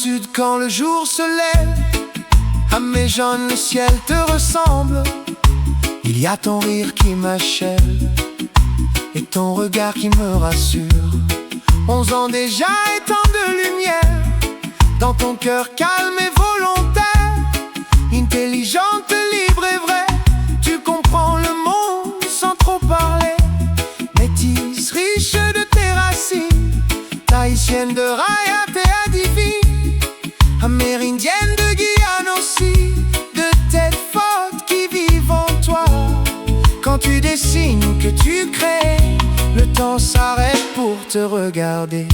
sud quand le jour se lève. À mes jeunes, le ciel te ressemble. Il y a ton rire qui m'achève et ton regard qui me rassure. 11 ans déjà et tant de lumière dans ton cœur calme et volontaire. Intelligente, libre et vraie, tu comprends le monde sans trop parler. Métisse, riche de tes racines, tahitienne de Rayat et Adivi, amérindienne de Guyane aussi, de telles fortes qui vivent en toi. Quand tu dessines, que tu crées, le temps s'arrête pour te regarder.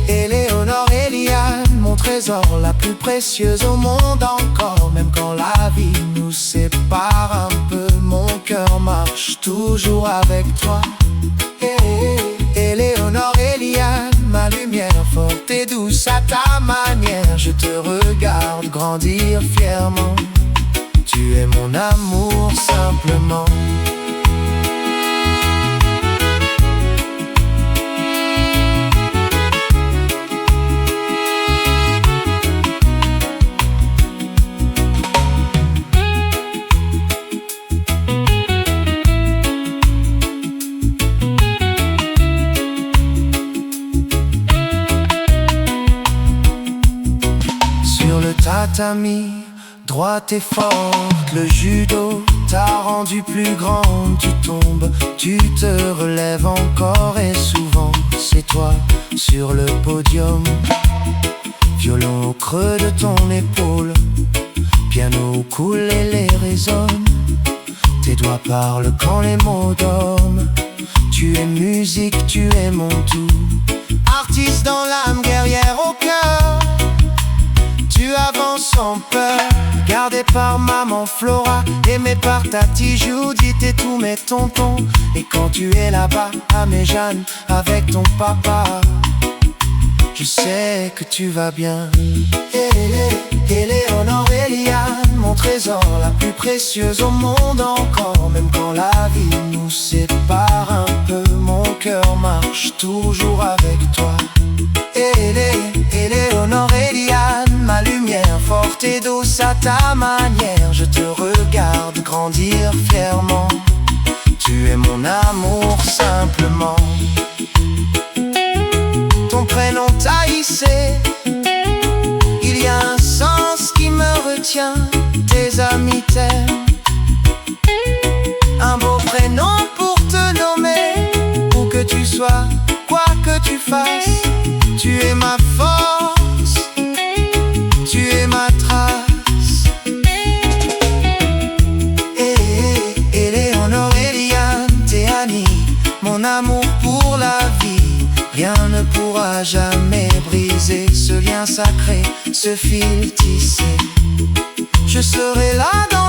Éléonore, Eliane, mon trésor, la plus précieuse au monde encore. Même quand la vie nous sépare un peu, mon cœur marche toujours avec toi. Éléonore, Eliane, ma lumière forte et douce à ta manière. Je te regarde grandir fièrement. Tu es mon amour simplement. Sur le tatami, droite et forte, le judo t'a rendu plus grande. Tu tombes, tu te relèves encore et souvent c'est toi sur le podium. Violon au creux de ton épaule, piano coule et les résonne. Tes doigts parlent quand les mots dorment. Tu es musique, tu es mon tout. Artiste dans l'âme, guerrière au cœur. Tu avances sans peur, gardé par maman Flora, aimé par tati Judith et tous mes tontons. Et quand tu es là-bas à Méjeanne avec ton papa, je sais que tu vas bien. Éléonore, Eliane, mon trésor, la plus précieuse au monde encore. Même quand la vie nous sépare un peu, mon cœur marche toujours avec toi. Éléonore, Eliane, ma lumière forte et douce à ta manière. Je te regarde grandir fièrement. Tu es mon amour simplement. Ton prénom Taïsé, il y a un sens qui me retient. Tes amis t'aiment. Un beau prénom pour te nommer. Où que tu sois, quoi que tu fasses, tu es ma force, tu es ma trace. Éléonore, Eliane, Théanie, mon amour pour la vie. Rien ne pourra jamais briser ce lien sacré, ce fil tissé. Je serai là dans